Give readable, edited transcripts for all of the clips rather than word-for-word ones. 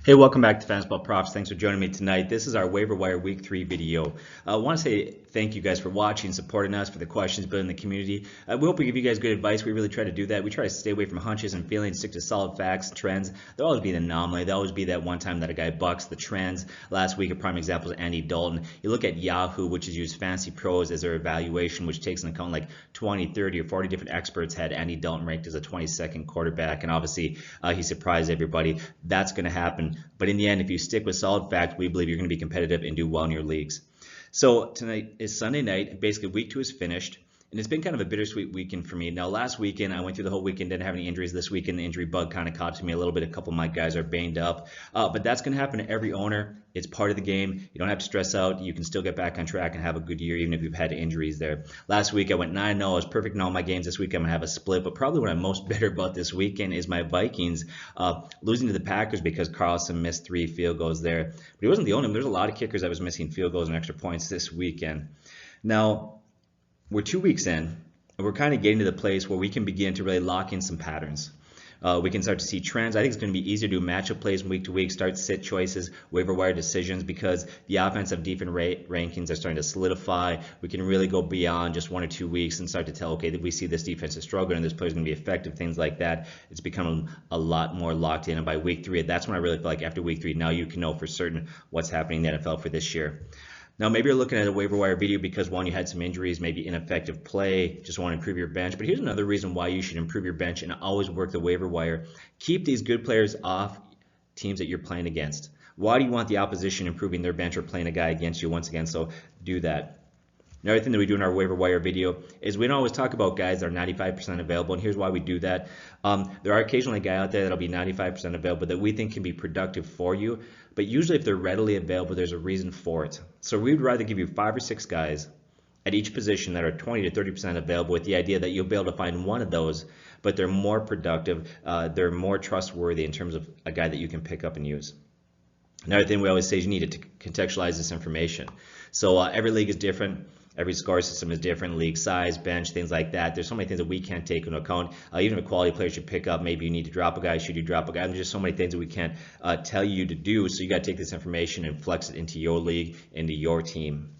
Hey, welcome back to Fantasy Props. Thanks for joining me tonight. This is our waiver wire week 3 video. I want to say thank you guys for watching, supporting us, for the questions, building the community. We hope we give you guys good advice. We really try to do that. We try to stay away from hunches and feelings, stick to solid facts, trends. There'll always be an anomaly. There'll always be that one time that a guy bucks the trends. Last week, a prime example is Andy Dalton. You look at Yahoo, which has used Fantasy Pros as their evaluation, which takes into account like 20, 30, or 40 different experts had Andy Dalton ranked as a 22nd quarterback, and obviously he surprised everybody. That's going to happen. But in the end, if you stick with solid facts, we believe you're going to be competitive and do well in your leagues. So tonight is Sunday night. Basically, week 2 is finished. And it's been kind of a bittersweet weekend for me. Now, last weekend, I went through the whole weekend, didn't have any injuries. This weekend, the injury bug kind of caught to me a little bit. A couple of my guys are banged up. But that's going to happen to every owner. It's part of the game. You don't have to stress out. You can still get back on track and have a good year, even if you've had injuries there. Last week, I went 9-0. I was perfect in all my games. This week, I'm going to have a split. But probably what I'm most bitter about this weekend is my Vikings losing to the Packers because Carlson missed 3 field goals there. But he wasn't the only one. There's a lot of kickers that was missing field goals and extra points this weekend. Now, we're 2 weeks in. We're kind of getting to the place where we can begin to really lock in some patterns. We can start to see trends. I think it's going to be easier to do matchup plays from week to week, start sit choices, waiver wire decisions, because the offensive defense rankings are starting to solidify. We can really go beyond just 1 or 2 weeks and start to tell, okay, that we see this defense is struggling and this player is going to be effective, things like that. It's become a lot more locked in. And by week 3, that's when I really feel like after week 3, now you can know for certain what's happening in the NFL for this year. Now, maybe you're looking at a waiver wire video because, one, you had some injuries, maybe ineffective play, just want to improve your bench. But here's another reason why you should improve your bench and always work the waiver wire. Keep these good players off teams that you're playing against. Why do you want the opposition improving their bench or playing a guy against you once again? So do that. Another thing that we do in our waiver wire video is we don't always talk about guys that are 95% available, and here's why we do that. There are occasionally a guy out there that'll be 95% available that we think can be productive for you, but usually if they're readily available, there's a reason for it. So we'd rather give you 5 or 6 guys at each position that are 20 to 30% available with the idea that you'll be able to find one of those, but they're more productive, they're more trustworthy in terms of a guy that you can pick up and use. Another thing we always say is you need to contextualize this information. So every league is different. Every score system is different, league size, bench, things like that. There's so many things that we can't take into account. Even if a quality player should pick up, maybe you need to drop a guy, should you drop a guy? There's just so many things that we can't tell you to do. So you got to take this information and flex it into your league, into your team.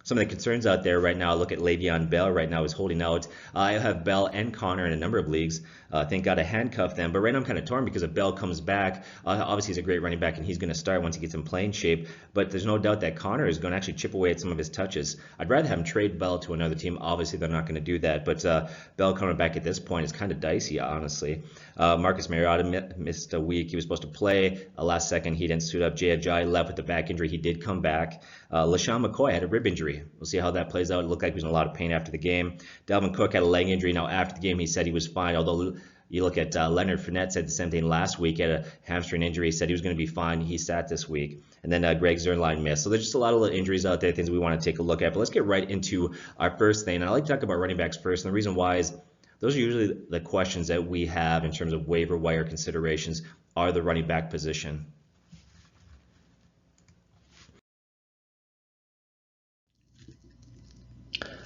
Some of the concerns out there right now, look at Le'Veon Bell right now is holding out. I have Bell and Connor in a number of leagues. Thank God I handcuffed them. But right now I'm kind of torn because if Bell comes back, obviously he's a great running back and he's going to start once he gets in playing shape. But there's no doubt that Connor is going to actually chip away at some of his touches. I'd rather have him trade Bell to another team. Obviously they're not going to do that. But Bell coming back at this point is kind of dicey, honestly. Marcus Mariota missed a week. He was supposed to play. Last second he didn't suit up. Jay Ajayi left with the back injury. He did come back. LaShawn McCoy had a rib injury. We'll see how that plays out. It looked like he was in a lot of pain after the game. Dalvin Cook had a leg injury. Now, after the game, he said he was fine, although you look at Leonard Fournette said the same thing last week. He had a hamstring injury. He said he was going to be fine. He sat this week. And then Greg Zuerlein missed. So there's just a lot of little injuries out there, things we want to take a look at. But let's get right into our first thing. And I like to talk about running backs first. And the reason why is those are usually the questions that we have in terms of waiver wire considerations are the running back position.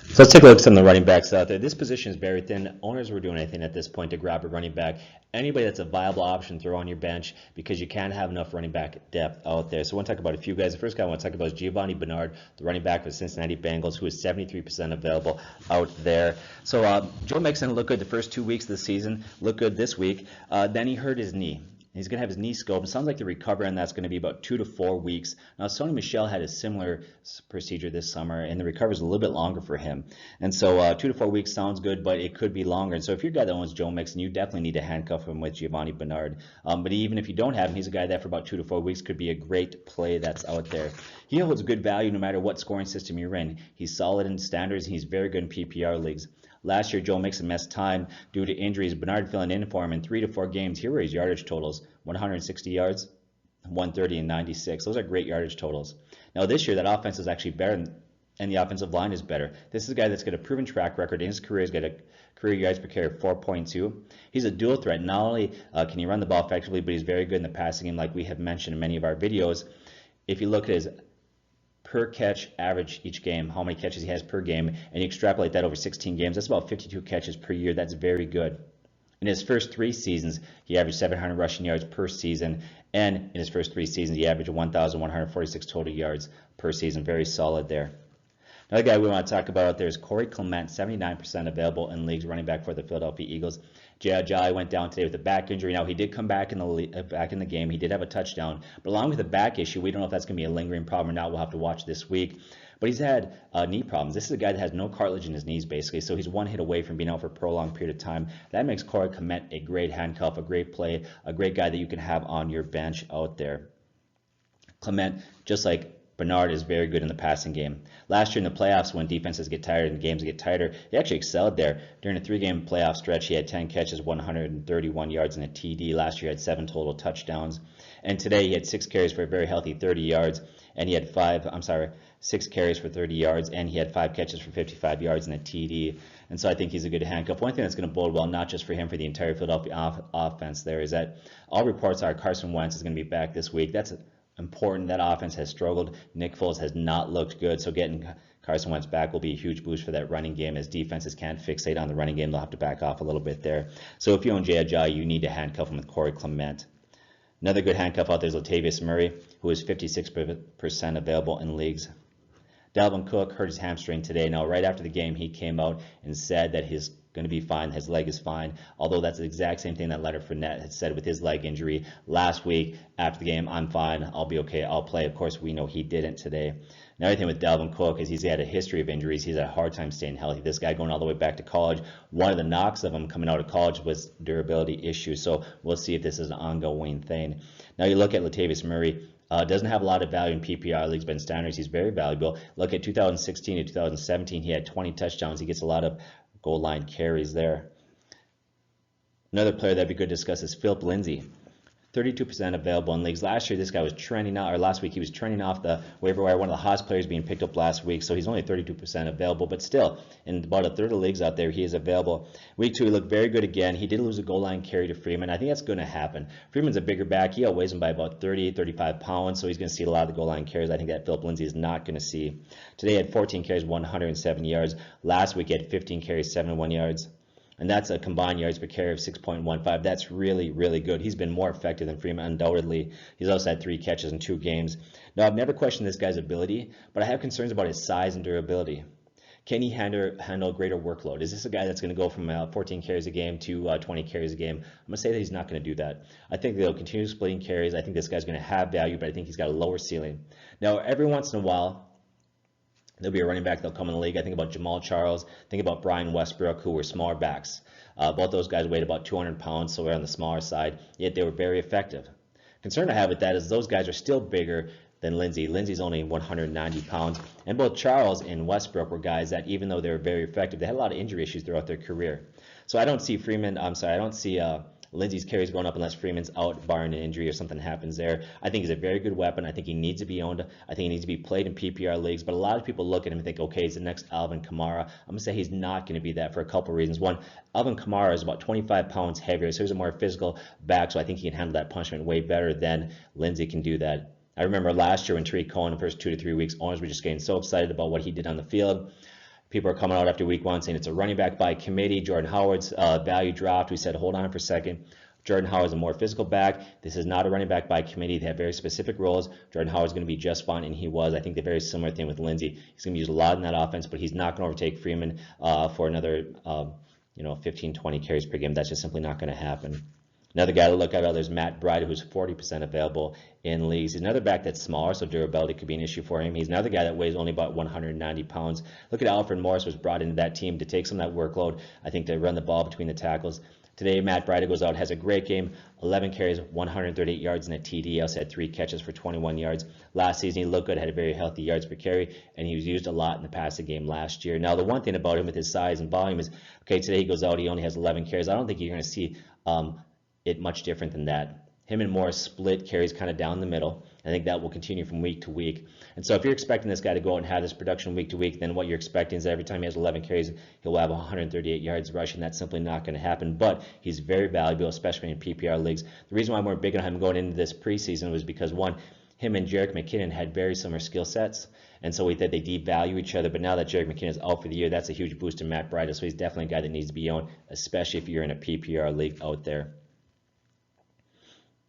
So let's take a look at some of the running backs out there. This position is very thin. Owners were doing anything at this point to grab a running back. Anybody that's a viable option, throw on your bench because you can't have enough running back depth out there. So I want to talk about a few guys. The first guy I want to talk about is Giovanni Bernard, the running back for the Cincinnati Bengals, who is 73% available out there. So Joe Mixon looked good the first 2 weeks of the season, looked good this week. Then he hurt his knee. He's going to have his knee scoped. It sounds like the recovery on that's going to be about 2 to 4 weeks. Now, Sony Michel had a similar procedure this summer, and the recovery is a little bit longer for him. And so 2 to 4 weeks sounds good, but it could be longer. And so if you're a guy that owns Joe Mixon, you definitely need to handcuff him with Giovanni Bernard. But even if you don't have him, he's a guy that for about 2 to 4 weeks could be a great play that's out there. He holds good value no matter what scoring system you're in. He's solid in standards, and he's very good in PPR leagues. Last year, Joe Mixon missed time due to injuries. Bernard filling in for him in 3 to 4 games. Here were his yardage totals: 160 yards, 130, and 96. Those are great yardage totals. Now this year, that offense is actually better, and the offensive line is better. This is a guy that's got a proven track record in his career. He's got a career yards per carry of 4.2. He's a dual threat. Not only can he run the ball effectively, but he's very good in the passing game, like we have mentioned in many of our videos. If you look at his per catch average each game, how many catches he has per game, and you extrapolate that over 16 games, that's about 52 catches per year. That's very good. In his first 3 seasons, he averaged 700 rushing yards per season, and in his first 3 seasons, he averaged 1,146 total yards per season. Very solid there. Another guy we want to talk about out there is Corey Clement, 79% available in leagues, running back for the Philadelphia Eagles. Jay Ajayi went down today with a back injury. Now, he did come back in the game. He did have a touchdown. But along with the back issue, we don't know if that's going to be a lingering problem or not. We'll have to watch this week. But he's had knee problems. This is a guy that has no cartilage in his knees, basically. So he's one hit away from being out for a prolonged period of time. That makes Corey Clement a great handcuff, a great play, a great guy that you can have on your bench out there. Clement, just like Bernard, is very good in the passing game. Last year in the playoffs, when defenses get tired and games get tighter, he actually excelled there. During a 3-game playoff stretch, he had 10 catches, 131 yards, and a TD. Last year, he had 7 total touchdowns. And today, he had 6 carries for a very healthy 30 yards, and he had 6 carries for 30 yards, and he had 5 catches for 55 yards and a TD. And so I think he's a good handcuff. One thing that's going to bode well, not just for him, for the entire Philadelphia offense there, is that all reports are Carson Wentz is going to be back this week. That's important. That offense has struggled. Nick Foles has not looked good, so getting Carson Wentz back will be a huge boost for that running game. As defenses can't fixate on the running game, they'll have to back off a little bit there. So if you own Jay Ajayi, you need to handcuff him with Corey Clement. Another good handcuff out there is Latavius Murray, who is 56% available in leagues. Dalvin Cook hurt his hamstring today. Now, right after the game, he came out and said that he's going to be fine. His leg is fine. Although that's the exact same thing that Leonard Fournette had said with his leg injury last week after the game. I'm fine. I'll be okay. I'll play. Of course, we know he didn't today. Another thing with Dalvin Cook is he's had a history of injuries. He's had a hard time staying healthy. This guy going all the way back to college. One of the knocks of him coming out of college was durability issues. So we'll see if this is an ongoing thing. Now you look at Latavius Murray. Doesn't have a lot of value in PPR leagues, but in standards, he's very valuable. Look at 2016 to 2017, he had 20 touchdowns. He gets a lot of goal line carries there. Another player that'd be good to discuss is Philip Lindsay. 32% available in leagues. Last year, this guy was trending out, or last week, he was trending off the waiver wire. One of the hottest players being picked up last week, so he's only 32% available, but still, in about a third of leagues out there, he is available. Week 2, he looked very good again. He did lose a goal line carry to Freeman. I think that's going to happen. Freeman's a bigger back. He outweighs him by about 30, 35 pounds, so he's going to see a lot of the goal line carries. I think that Philip Lindsay is not going to see. Today, he had 14 carries, 107 yards. Last week, he had 15 carries, 71 yards. And that's a combined yards per carry of 6.15. That's really, really good. He's been more effective than Freeman, undoubtedly. He's also had 3 catches in 2 games. Now, I've never questioned this guy's ability, but I have concerns about his size and durability. Can he handle a greater workload? Is this a guy that's going to go from 14 carries a game to 20 carries a game? I'm going to say that he's not going to do that. I think they'll continue splitting carries. I think this guy's going to have value, but I think he's got a lower ceiling. Now, every once in a while, there'll be a running back that'll come in the league. I think about Jamal Charles. Think about Brian Westbrook, who were smaller backs. Both those guys weighed about 200 pounds, so we're on the smaller side, yet they were very effective. Concern I have with that is those guys are still bigger than Lindsay. Lindsay's only 190 pounds. And both Charles and Westbrook were guys that, even though they were very effective, they had a lot of injury issues throughout their career. So I don't see Lindsay's carries going up unless Freeman's out, barring an injury or something happens there. I think he's a very good weapon. I think he needs to be owned. I think he needs to be played in PPR leagues. But a lot of people look at him and think, okay, he's the next Alvin Kamara. I'm going to say he's not going to be that for a couple reasons. One, Alvin Kamara is about 25 pounds heavier, so he's a more physical back, so I think he can handle that punishment way better than Lindsay can do that. I remember last year when Tariq Cohen, the first 2 to 3 weeks, owners were just getting so excited about what he did on the field. People are coming out after week 1 saying it's a running back by committee. Jordan Howard's value dropped. We said, hold on for a second. Jordan Howard's a more physical back. This is not a running back by committee. They have very specific roles. Jordan Howard's going to be just fine, and he was. I think the very similar thing with Lindsay. He's going to be used a lot in that offense, but he's not going to overtake Freeman for another 15, 20 carries per game. That's just simply not going to happen. Another guy to look at is Matt Breida, who's 40% available in leagues. He's another back that's smaller, so durability could be an issue for him. He's another guy that weighs only about 190 pounds. Look at Alfred Morris was brought into that team to take some of that workload, I think, to run the ball between the tackles. Today, Matt Breida goes out, has a great game, 11 carries, 138 yards, and a TD. He also had 3 catches for 21 yards. Last season, he looked good, had a very healthy yards per carry, and he was used a lot in the passing game last year. Now, the one thing about him with his size and volume is, okay, today he goes out, he only has 11 carries. I don't think you're going to see it much different than that. Him and Morris split carries kind of down the middle. I think that will continue from week to week. And so if you're expecting this guy to go out and have this production week to week, then what you're expecting is that every time he has 11 carries, he'll have 138 yards rushing. That's simply not going to happen. But he's very valuable, especially in PPR leagues. The reason why we're big on him going into this preseason was because, one, him and Jerick McKinnon had very similar skill sets, and so we thought they devalue each other. But now that Jerick McKinnon is out for the year, that's a huge boost to Matt Breida. So he's definitely a guy that needs to be owned, especially if you're in a PPR league out there.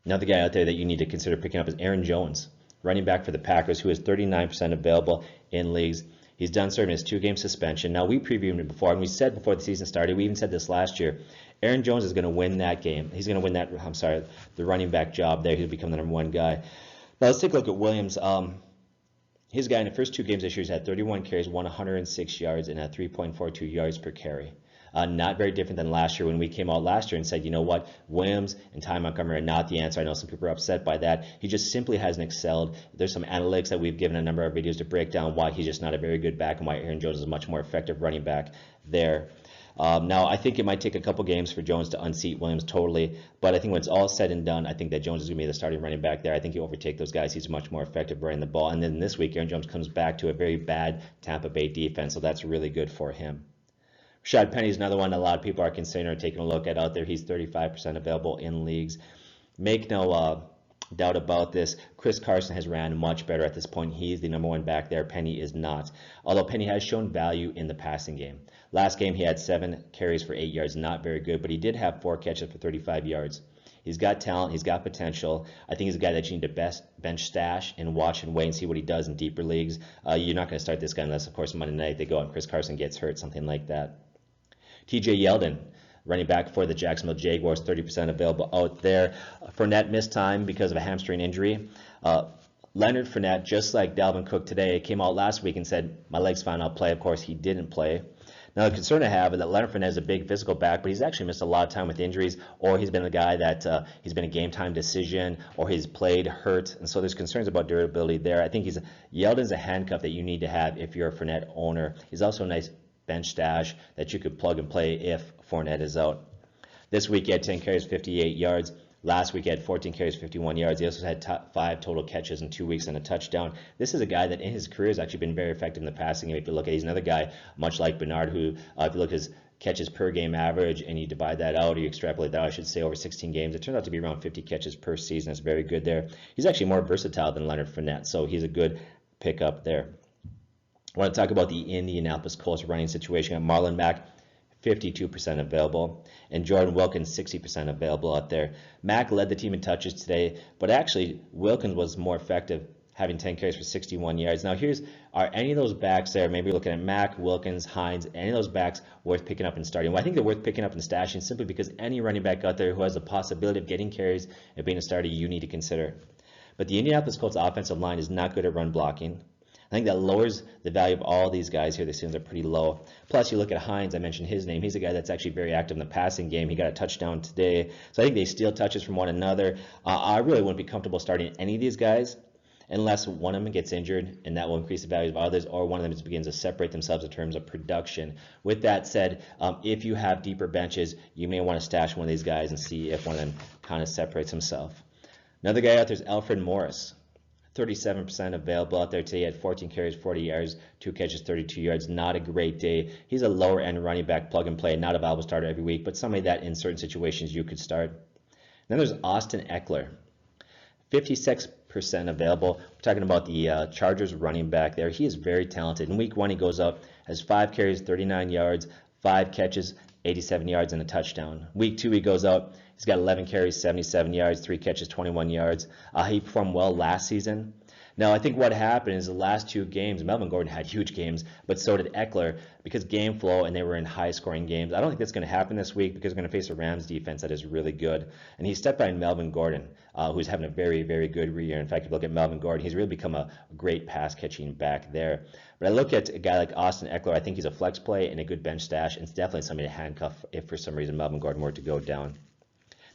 Another guy out there that you need to consider picking up is Aaron Jones, running back for the Packers, who is 39% available in leagues. He's done serving his 2-game suspension. Now, we previewed him before, and we said before the season started, we even said this last year, Aaron Jones is going to win that game. He's going to win the running back job there. He'll become the #1 guy. Now, let's take a look at Williams. His guy in the first 2 games this year has had 31 carries, 106 yards, and had 3.42 yards per carry. Not very different than last year when we came out last year and said, you know what, Williams and Ty Montgomery are not the answer. I know some people are upset by that. He just simply hasn't excelled. There's some analytics that we've given a number of videos to break down why he's just not a very good back and why Aaron Jones is a much more effective running back there. Now, I think it might take a couple games for Jones to unseat Williams totally, but I think when it's all said and done, I think that Jones is going to be the starting running back there. I think he'll overtake those guys. He's much more effective running the ball. And then this week, Aaron Jones comes back to a very bad Tampa Bay defense, so that's really good for him. Rashad Penny is another one that a lot of people are considering or taking a look at out there. He's 35% available in leagues. Make no doubt about this. Chris Carson has ran much better at this point. He's the #1 back there. Penny is not. Although Penny has shown value in the passing game. Last game, he had 7 carries for 8 yards. Not very good, but he did have 4 catches for 35 yards. He's got talent. He's got potential. I think he's a guy that you need to bench stash and watch and wait and see what he does in deeper leagues. You're not going to start this guy unless, of course, Monday night they go out and Chris Carson gets hurt, something like that. TJ Yeldon, running back for the Jacksonville Jaguars, 30% available out there. Fournette missed time because of a hamstring injury. Leonard Fournette, just like Dalvin Cook today, came out last week and said, my leg's fine, I'll play. Of course, he didn't play. Now, the concern I have is that Leonard Fournette is a big physical back, but he's actually missed a lot of time with injuries, or he's been a guy that he's been a game-time decision, or he's played hurt, and so there's concerns about durability there. I think Yeldon's a handcuff that you need to have if you're a Fournette owner. He's also a nice bench stash that you could plug and play if Fournette is out. This week he had 10 carries, 58 yards. Last week he had 14 carries, 51 yards. He also had 5 total catches in 2 weeks and a touchdown. This is a guy that in his career has actually been very effective in the passing game. If you look at, he's another guy, much like Bernard, who, if you look at his catches per game average and you divide that out, or you extrapolate that out, I should say, over 16 games, it turns out to be around 50 catches per season. That's very good there. He's actually more versatile than Leonard Fournette, so he's a good pickup there. I want to talk about the Indianapolis Colts running situation. Marlon Mack, 52% available, and Jordan Wilkins, 60% available out there. Mack led the team in touches today, but actually Wilkins was more effective, having 10 carries for 61 yards. Now, are any of those backs there, maybe looking at Mack, Wilkins, Hines, any of those backs worth picking up and starting? Well, I think they're worth picking up and stashing simply because any running back out there who has the possibility of getting carries and being a starter, you need to consider. But the Indianapolis Colts offensive line is not good at run blocking. I think that lowers the value of all these guys here. The ceilings are pretty low. Plus, you look at Hines. I mentioned his name. He's a guy that's actually very active in the passing game. He got a touchdown today. So I think they steal touches from one another. I really wouldn't be comfortable starting any of these guys unless one of them gets injured, and that will increase the value of others, or one of them begins to separate themselves in terms of production. With that said, if you have deeper benches, you may want to stash one of these guys and see if one of them kind of separates himself. Another guy out there is Alfred Morris. 37% available out there today. He had 14 carries, 40 yards, 2 catches, 32 yards. Not a great day. He's a lower end running back, plug and play, not a valuable starter every week, but somebody that in certain situations you could start. Then there's Austin Eckler, 56% available. We're talking about the Chargers running back there. He is very talented. In week 1, he goes up, has 5 carries, 39 yards, 5 catches, 87 yards, and a touchdown. Week 2, he goes out. He's got 11 carries, 77 yards, 3 catches, 21 yards. He performed well last season. Now, I think what happened is the last 2 games, Melvin Gordon had huge games, but so did Eckler because game flow, and they were in high-scoring games. I don't think that's going to happen this week because they're going to face a Rams defense that is really good. And he stepped behind Melvin Gordon, who's having a very, very good year. In fact, if you look at Melvin Gordon, he's really become a great pass-catching back there. But I look at a guy like Austin Eckler. I think he's a flex play and a good bench stash, and it's definitely somebody to handcuff if for some reason Melvin Gordon were to go down.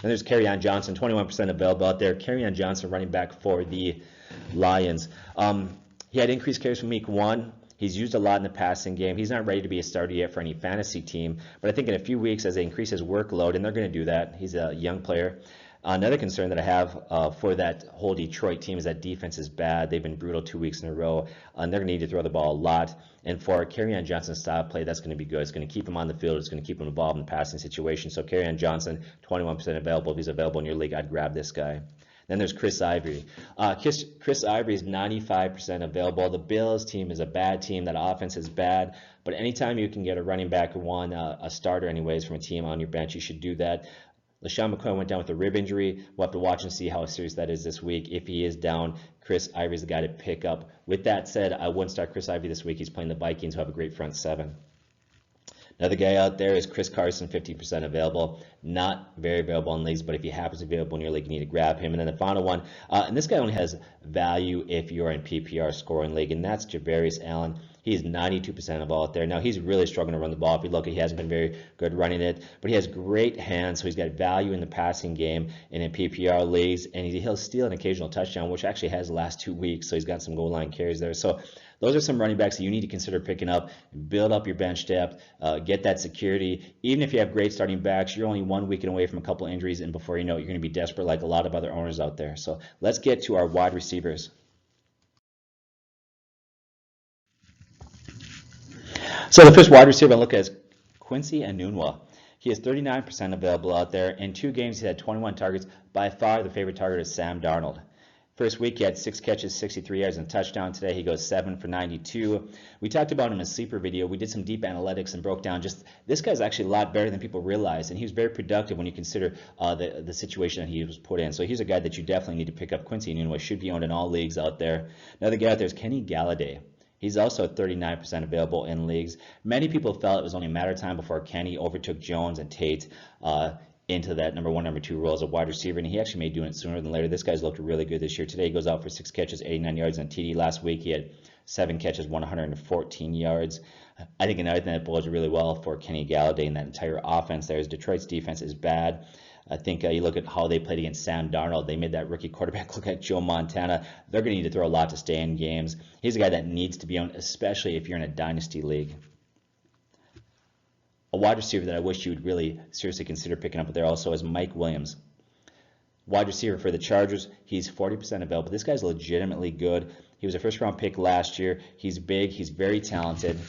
Then there's Kerryon Johnson, 21% available out there. Kerryon Johnson, running back for the Lions. He had increased carries from week 1. He's used a lot in the passing game. He's not ready to be a starter yet for any fantasy team, but I think in a few weeks as they increase his workload, and they're going to do that, he's a young player. Another concern that I have for that whole Detroit team is that defense is bad. They've been brutal 2 weeks in a row, and they're going to need to throw the ball a lot. And for Kerryon Johnson's style play, that's going to be good. It's going to keep him on the field. It's going to keep him involved in the passing situation. So Kerryon Johnson, 21% available. If he's available in your league, I'd grab this guy. Then there's Chris Ivory. Chris Ivory is 95% available. The Bills team is a bad team. That offense is bad. But anytime you can get a running back or a starter anyways from a team on your bench, you should do that. LaShawn McCoy went down with a rib injury. We'll have to watch and see how serious that is this week. If he is down, Chris Ivory is the guy to pick up. With that said, I wouldn't start Chris Ivory this week. He's playing the Vikings, who have a great front seven. Another guy out there is Chris Carson, 50% available. Not very available in leagues, but if he happens to be available in your league, you need to grab him. And then the final one, and this guy only has value if you're in PPR scoring league, and that's Javarius Allen. He's 92% available out there. Now, he's really struggling to run the ball. If you look, he hasn't been very good running it, but he has great hands, so he's got value in the passing game and in PPR leagues, and he'll steal an occasional touchdown, which actually has the last 2 weeks, so he's got some goal line carries there. So those are some running backs that you need to consider picking up. Build up your bench depth, get that security. Even if you have great starting backs, you're only 1 week away from a couple injuries, and before you know it, you're going to be desperate like a lot of other owners out there. So let's get to our wide receivers. So the first wide receiver I look at is Quincy Enunwa. He is 39% available out there. In 2 games, he had 21 targets. By far, the favorite target is Sam Darnold. First week, he had 6 catches, 63 yards, and a touchdown. Today, he goes 7 for 92. We talked about him in a sleeper video. We did some deep analytics and broke down just this guy's actually a lot better than people realize, and he was very productive when you consider the situation that he was put in. So he's a guy that you definitely need to pick up. Quincy Enunwa should be owned in all leagues out there. Another guy out there is Kenny Galladay. He's also 39% available in leagues. Many people felt it was only a matter of time before Kenny overtook Jones and Tate into that number 1, number 2 role as a wide receiver, and he actually may do it sooner than later. This guy's looked really good this year. Today he goes out for 6 catches, 89 yards, and a TD. Last week he had 7 catches, 114 yards. I think another thing that bodes really well for Kenny Galladay and that entire offense there is Detroit's defense is bad. I think you look at how they played against Sam Darnold. They made that rookie quarterback look like Joe Montana. They're going to need to throw a lot to stay in games. He's a guy that needs to be owned, especially if you're in a dynasty league. A wide receiver that I wish you would really seriously consider picking up there also is Mike Williams. Wide receiver for the Chargers. He's 40% available. This guy's legitimately good. He was a first-round pick last year. He's big. He's very talented.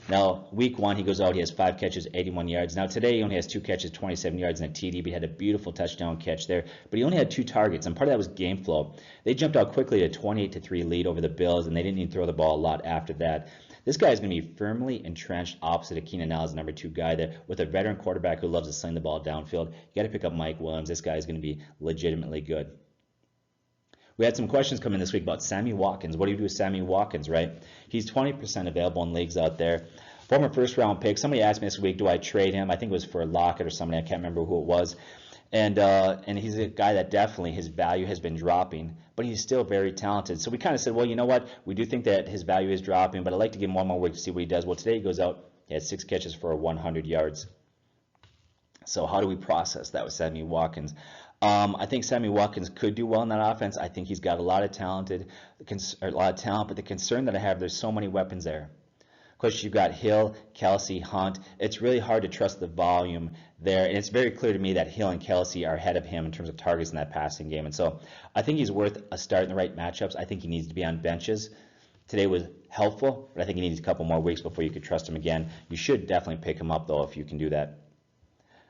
Now, week 1, he goes out, he has 5 catches, 81 yards. Now, today he only has 2 catches, 27 yards, and a TD, but he had a beautiful touchdown catch there. But he only had 2 targets, and part of that was game flow. They jumped out quickly to a 28-3 lead over the Bills, and they didn't even throw the ball a lot after that. This guy is going to be firmly entrenched opposite of Keenan Allen as number 2 guy there with a veteran quarterback who loves to sling the ball downfield. You got to pick up Mike Williams. This guy is going to be legitimately good. We had some questions come in this week about Sammy Watkins. What do you do with Sammy Watkins, right? He's 20% available in leagues out there. Former first-round pick. Somebody asked me this week, do I trade him? I think it was for Lockett or somebody. I can't remember who it was. And he's a guy that definitely his value has been dropping, but he's still very talented. So we kind of said, well, you know what? We do think that his value is dropping, but I'd like to give him one more week to see what he does. Well, today he goes out. He had 6 catches for 100 yards. So how do we process that with Sammy Watkins? I think Sammy Watkins could do well in that offense. I think he's got a lot of talent, but the concern that I have, there's so many weapons there. Of course, you've got Hill, Kelsey, Hunt. It's really hard to trust the volume there, and it's very clear to me that Hill and Kelsey are ahead of him in terms of targets in that passing game. And so I think he's worth a start in the right matchups. I think he needs to be on benches. Today was helpful, but I think he needs a couple more weeks before you could trust him again. You should definitely pick him up, though, if you can do that.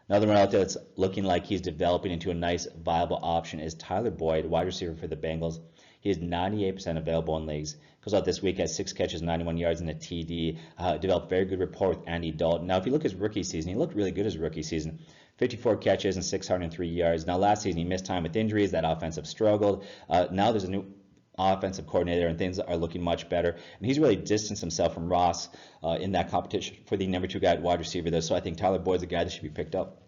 Another one out there that's looking like he's developing into a nice, viable option is Tyler Boyd, wide receiver for the Bengals. He is 98% available in leagues. Goes out this week, has 6 catches, 91 yards, and a TD. Developed very good rapport with Andy Dalton. Now, if you look at his rookie season, he looked really good his rookie season. 54 catches and 603 yards. Now, last season, he missed time with injuries. That offensive struggled. Now there's a new offensive coordinator, and things are looking much better. And he's really distanced himself from Ross in that competition for the number 2 guy at wide receiver there. So I think Tyler Boyd's a guy that should be picked up.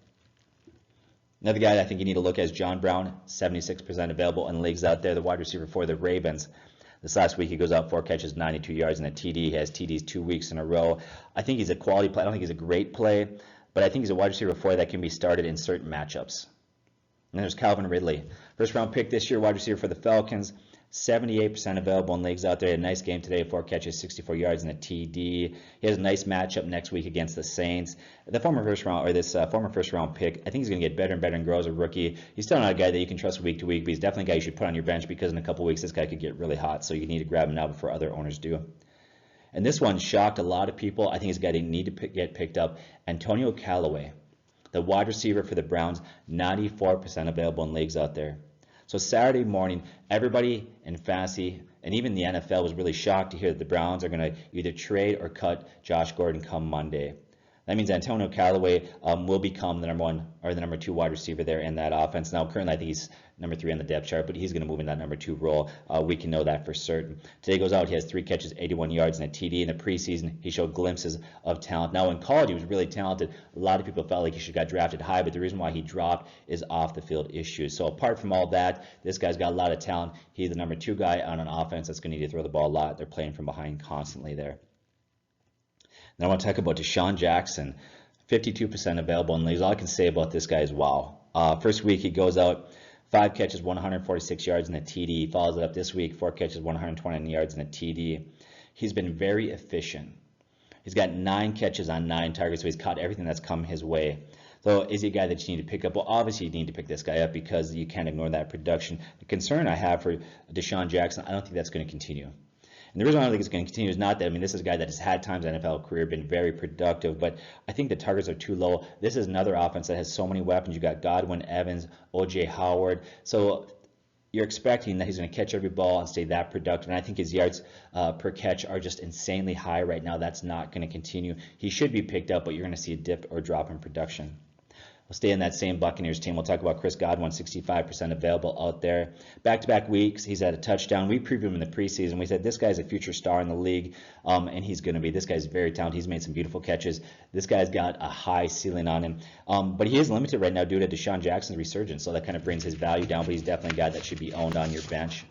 Another guy that I think you need to look at is John Brown, 76% available in leagues out there, the wide receiver for the Ravens. This last week, he goes out 4 catches, 92 yards, and a TD. He has TDs 2 weeks in a row. I think he's a quality play. I don't think he's a great play, but I think he's a wide receiver for that can be started in certain matchups. And there's Calvin Ridley. First-round pick this year, wide receiver for the Falcons. 78% available in leagues out there. He had a nice game today, 4 catches, 64 yards, and a TD. He has a nice matchup next week against the Saints. The former first-round pick, I think he's going to get better and better and grow as a rookie. He's still not a guy that you can trust week to week, but he's definitely a guy you should put on your bench because in a couple weeks this guy could get really hot. So you need to grab him now before other owners do. And this one shocked a lot of people. I think he's a guy that you need to get picked up. Antonio Callaway, the wide receiver for the Browns, 94% available in leagues out there. So Saturday morning, everybody in fantasy and even the NFL was really shocked to hear that the Browns are going to either trade or cut Josh Gordon come Monday. That means Antonio Callaway will become the number one or the number two wide receiver there in that offense. Now, currently, I think he's number 3 on the depth chart, but he's going to move in that number 2 role. We can know that for certain. Today goes out, he has 3 catches, 81 yards, and a TD. In the preseason, he showed glimpses of talent. Now, in college, he was really talented. A lot of people felt like he should have got drafted high, but the reason why he dropped is off the field issues. So apart from all that, this guy's got a lot of talent. He's the number 2 guy on an offense that's going to need to throw the ball a lot. They're playing from behind constantly there. Now I want to talk about Deshaun Jackson. 52% available in leagues. All I can say about this guy is wow. First week he goes out, 5 catches, 146 yards and a TD. He follows it up this week, 4 catches, 129 yards and a TD. He's been very efficient. He's got 9 catches on 9 targets, so he's caught everything that's come his way. So is he a guy that you need to pick up? Well, obviously you need to pick this guy up because you can't ignore that production. The concern I have for Deshaun Jackson, I don't think that's going to continue. And the reason I don't think it's going to continue is not that, I mean, this is a guy that has had times in NFL career, been very productive, but I think the targets are too low. This is another offense that has so many weapons. You got Godwin, Evans, O.J. Howard. So you're expecting that he's going to catch every ball and stay that productive. And I think his yards per catch are just insanely high right now. That's not going to continue. He should be picked up, but you're going to see a dip or drop in production. We'll stay in that same Buccaneers team. We'll talk about Chris Godwin, 65% available out there. Back-to-back weeks, he's had a touchdown. We previewed him in the preseason. We said this guy's a future star in the league, and he's going to be. This guy's very talented. He's made some beautiful catches. This guy's got a high ceiling on him. But he is limited right now due to Deshaun Jackson's resurgence, so that kind of brings his value down, but he's definitely a guy that should be owned on your bench.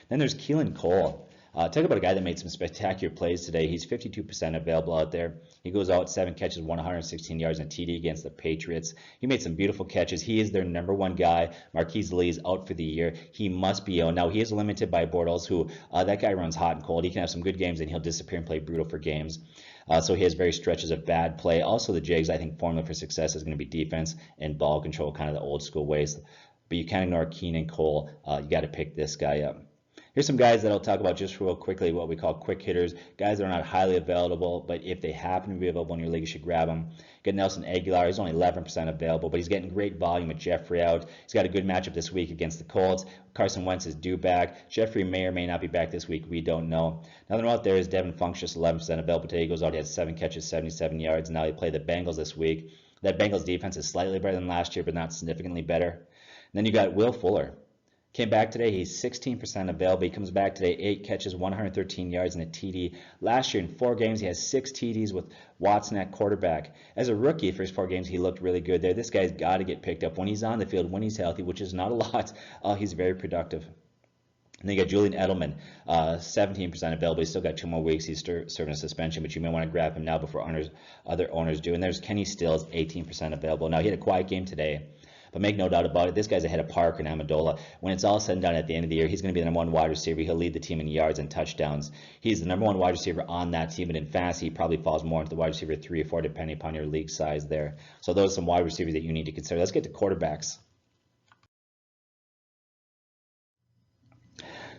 Then there's Keelan Cole. Talk about a guy that made some spectacular plays today. He's 52% available out there. He goes out, 7 catches, 116 yards, and a TD against the Patriots. He made some beautiful catches. He is their number 1 guy. Marquise Lee is out for the year. He must be owned. Now, he is limited by Bortles, who that guy runs hot and cold. He can have some good games, and he'll disappear and play brutal for games. So he has very stretches of bad play. Also, the Jags, I think, formula for success is going to be defense and ball control, kind of the old school ways. But you can't ignore Keelan Cole. You got to pick this guy up. Here's some guys that I'll talk about just real quickly, what we call quick hitters, guys that are not highly available, but if they happen to be available in your league, you should grab them. Get Nelson Aguilar. He's only 11% available, but he's getting great volume with Jeffrey out. He's got a good matchup this week against the Colts. Carson Wentz is due back. Jeffrey may or may not be back this week. We don't know. Another one out there is Devin Funk's just 11% available today. He goes out, he has 7 catches, 77 yards. Now they play the Bengals this week. That Bengals defense is slightly better than last year, but not significantly better. And then you got Will Fuller. Came back today, he's 16% available. He comes back today, 8 catches, 113 yards, and a TD. Last year in 4 games, he has 6 TDs with Watson at quarterback. As a rookie for his 4 games, he looked really good there. This guy's got to get picked up. When he's on the field, when he's healthy, which is not a lot, he's very productive. And then you got Julian Edelman, 17% available. He's still got 2 more weeks. He's serving a suspension, but you may want to grab him now before other owners do. And there's Kenny Stills, 18% available. Now, he had a quiet game today. But make no doubt about it, this guy's ahead of Parker and Amendola. When it's all said and done at the end of the year, he's going to be the number 1 wide receiver. He'll lead the team in yards and touchdowns. He's the number 1 wide receiver on that team, and in fantasy, he probably falls more into the wide receiver 3 or 4, depending upon your league size there. So those are some wide receivers that you need to consider. Let's get to quarterbacks.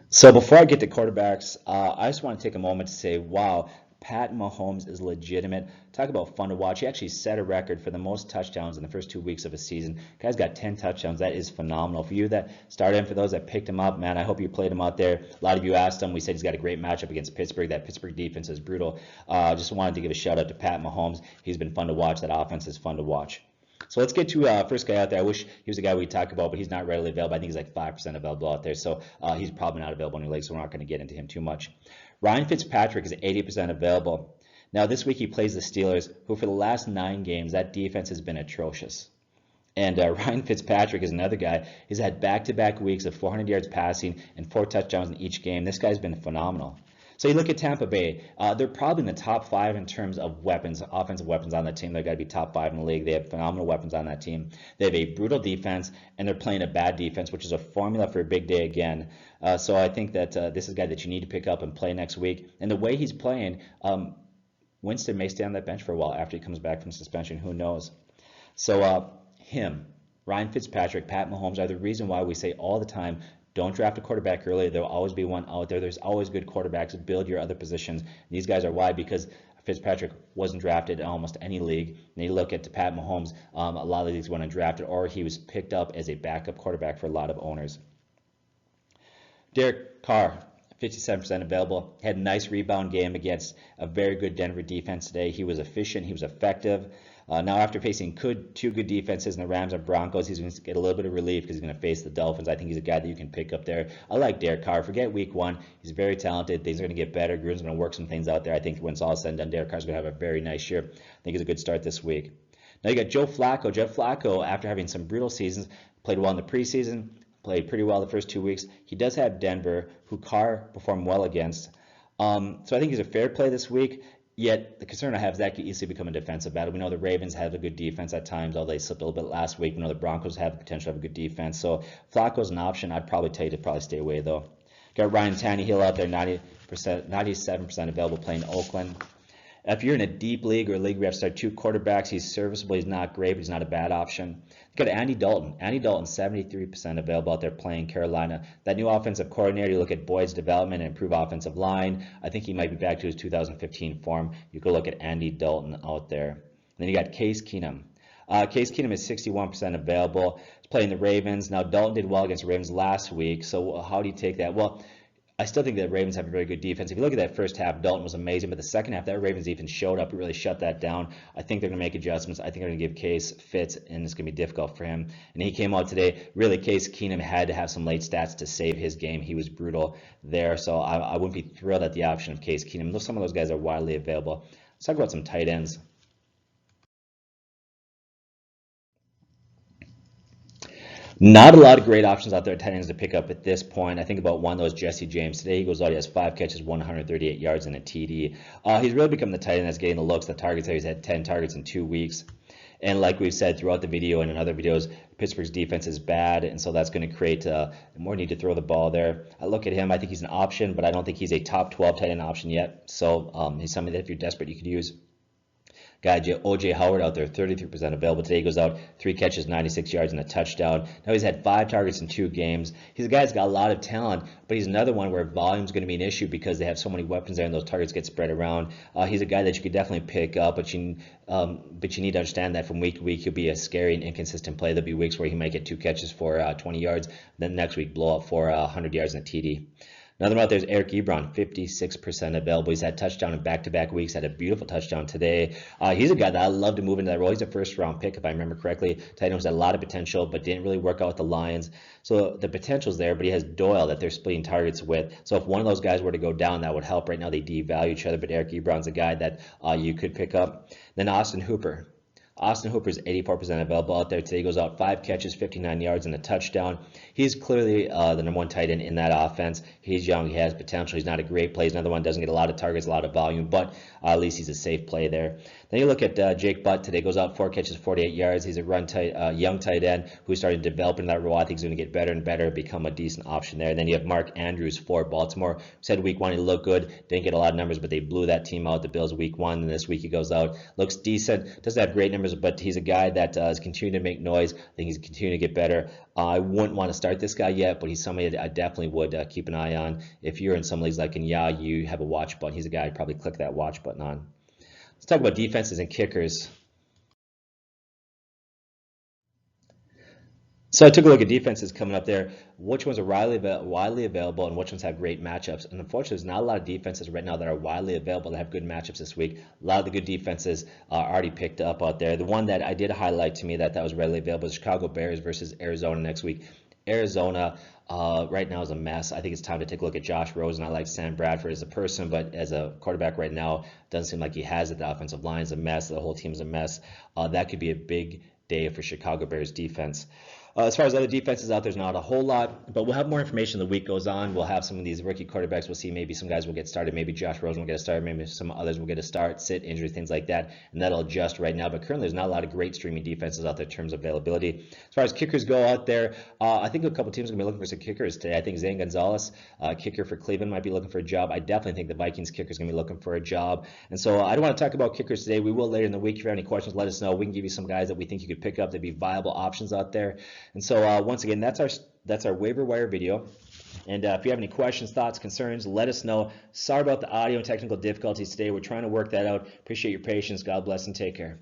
So before I get to quarterbacks, I just want to take a moment to say, wow, Pat Mahomes is legitimate. Talk about fun to watch. He actually set a record for the most touchdowns in the first 2 weeks of a season. Guy's got 10 touchdowns. That is phenomenal. For you that started him, for those that picked him up, man, I hope you played him out there. A lot of you asked him. We said he's got a great matchup against Pittsburgh. That Pittsburgh defense is brutal. Just wanted to give a shout out to Pat Mahomes. He's been fun to watch. That offense is fun to watch. So let's get to first guy out there. I wish he was a guy we talked about, but he's not readily available. I think he's like 5% available out there. So he's probably not available in your league, so we're not going to get into him too much. Ryan Fitzpatrick is 80% available. Now, this week he plays the Steelers, who for the last 9 games, that defense has been atrocious. And Ryan Fitzpatrick is another guy. He's had back-to-back weeks of 400 yards passing and 4 touchdowns in each game. This guy's been phenomenal. So you look at Tampa Bay, they're probably in the top 5 in terms of weapons, offensive weapons on that team. They've got to be top 5 in the league. They have phenomenal weapons on that team. They have a brutal defense, and they're playing a bad defense, which is a formula for a big day again. So I think that this is a guy that you need to pick up and play next week. And the way he's playing, Winston may stay on that bench for a while after he comes back from suspension. Who knows? So Ryan Fitzpatrick, Pat Mahomes are the reason why we say all the time, don't draft a quarterback early. There will always be one out there. There's always good quarterbacks. Build your other positions. These guys are why, because Fitzpatrick wasn't drafted in almost any league. And you look at Pat Mahomes, a lot of these went undrafted, or he was picked up as a backup quarterback for a lot of owners. Derek Carr, 57% available. Had a nice rebound game against a very good Denver defense today. He was efficient. He was effective. Now, after facing two good defenses in the Rams and Broncos, he's going to get a little bit of relief because he's going to face the Dolphins. I think he's a guy that you can pick up there. I like Derek Carr. Forget week 1. He's very talented. Things are going to get better. Gruden's going to work some things out there. I think when it's all said and done, Derek Carr's going to have a very nice year. I think it's a good start this week. Now you got Joe Flacco. Joe Flacco, after having some brutal seasons, played well in the preseason, played pretty well the first 2 weeks. He does have Denver, who Carr performed well against. So I think he's a fair play this week. Yet the concern I have is that could easily become a defensive battle. We know the Ravens have a good defense at times, although they slipped a little bit last week. We know the Broncos have the potential to have a good defense. So Flacco's an option. I'd probably tell you to probably stay away, though. Got Ryan Tannehill out there, 97% available, playing Oakland. If you're in a deep league or a league where you have to start 2 quarterbacks, he's serviceable. He's not great, but he's not a bad option. You got Andy Dalton. Andy Dalton, 73% available out there playing Carolina. That new offensive coordinator, you look at Boyd's development and improve offensive line. I think he might be back to his 2015 form. You could look at Andy Dalton out there. And then you got Case Keenum. Case Keenum is 61% available. He's playing the Ravens. Now, Dalton did well against the Ravens last week, so how do you take that? Well, I still think that Ravens have a very good defense. If you look at that first half, Dalton was amazing, but the second half, that Ravens defense showed up. It really shut that down. I think they're going to make adjustments. I think they're going to give Case fits, and it's going to be difficult for him. And he came out today. Really, Case Keenum had to have some late stats to save his game. He was brutal there, so I wouldn't be thrilled at the option of Case Keenum. Some of those guys are widely available. Let's talk about some tight ends. Not a lot of great options out there, tight ends to pick up at this point. I think about one of those, Jesse James. Today he goes out, he has 5 catches, 138 yards, and a TD. He's really become the tight end that's getting the looks, the targets. He's had 10 targets in 2 weeks. And like we've said throughout the video and in other videos, Pittsburgh's defense is bad, and so that's going to create more need to throw the ball there. I look at him, I think he's an option, but I don't think he's a top 12 tight end option yet. So he's somebody that if you're desperate, you could use. Guy O.J. Howard out there, 33% available. Today he goes out, 3 catches, 96 yards, and a touchdown. Now he's had 5 targets in 2 games. He's a guy that's got a lot of talent, but he's another one where volume is going to be an issue because they have so many weapons there and those targets get spread around. He's a guy that you could definitely pick up, but you need to understand that from week to week he'll be a scary and inconsistent play. There'll be weeks where he might get 2 catches for 20 yards, then next week blow up for 100 yards and a TD. Another one out there is Eric Ebron, 56% available. He's had touchdown in back-to-back weeks, had a beautiful touchdown today. He's a guy that I love to move into that role. He's a first-round pick, if I remember correctly. Tight end had a lot of potential, but didn't really work out with the Lions. So the potential's there, but he has Doyle that they're splitting targets with. So if one of those guys were to go down, that would help. Right now they devalue each other, but Eric Ebron's a guy that you could pick up. Then Austin Hooper. Austin Hooper is 84% available out there today. He goes out 5 catches, 59 yards, and a touchdown. He's clearly the number 1 tight end in that offense. He's young. He has potential. He's not a great play. He's another one, doesn't get a lot of targets, a lot of volume, but at least he's a safe play there. Then you look at Jake Butt today. Goes out 4 catches, 48 yards. He's a young tight end who's starting to develop in that role. I think he's going to get better and better, become a decent option there. And then you have Mark Andrews for Baltimore. Said week 1 he looked good. Didn't get a lot of numbers, but they blew that team out. The Bills week 1, and this week he goes out. Looks decent. Doesn't have great numbers, but he's a guy that is continuing to make noise. I think he's continuing to get better. I wouldn't want to start this guy yet, but he's somebody that I definitely would keep an eye on. If you're in some leagues like in Yahoo, you have a watch button. He's a guy I'd probably click that watch button on. Let's talk about defenses and kickers. So I took a look at defenses coming up there. Which ones are widely available and which ones have great matchups? And unfortunately, there's not a lot of defenses right now that are widely available that have good matchups this week. A lot of the good defenses are already picked up out there. The one that I did highlight to me that was readily available is Chicago Bears versus Arizona next week. Arizona right now is a mess. I think it's time to take a look at Josh Rosen. I like Sam Bradford as a person, but as a quarterback right now, doesn't seem like he has it. The offensive line is a mess. The whole team is a mess. That could be a big day for Chicago Bears defense. As far as other defenses out, there's not a whole lot, but we'll have more information as the week goes on. We'll have some of these rookie quarterbacks. We'll see maybe some guys will get started. Maybe Josh Rosen will get a start. Maybe some others will get a start, sit, injuries, things like that, and that'll adjust right now. But currently, there's not a lot of great streaming defenses out there in terms of availability. As far as kickers go out there, I think a couple teams are going to be looking for some kickers today. I think Zane Gonzalez, kicker for Cleveland, might be looking for a job. I definitely think the Vikings kicker is going to be looking for a job. And so I don't want to talk about kickers today. We will later in the week. If you have any questions, let us know. We can give you some guys that we think you could pick up that'd be viable options out there. And so once again, that's our waiver wire video. And if you have any questions, thoughts, concerns, let us know. Sorry about the audio and technical difficulties today. We're trying to work that out. Appreciate your patience. God bless and take care.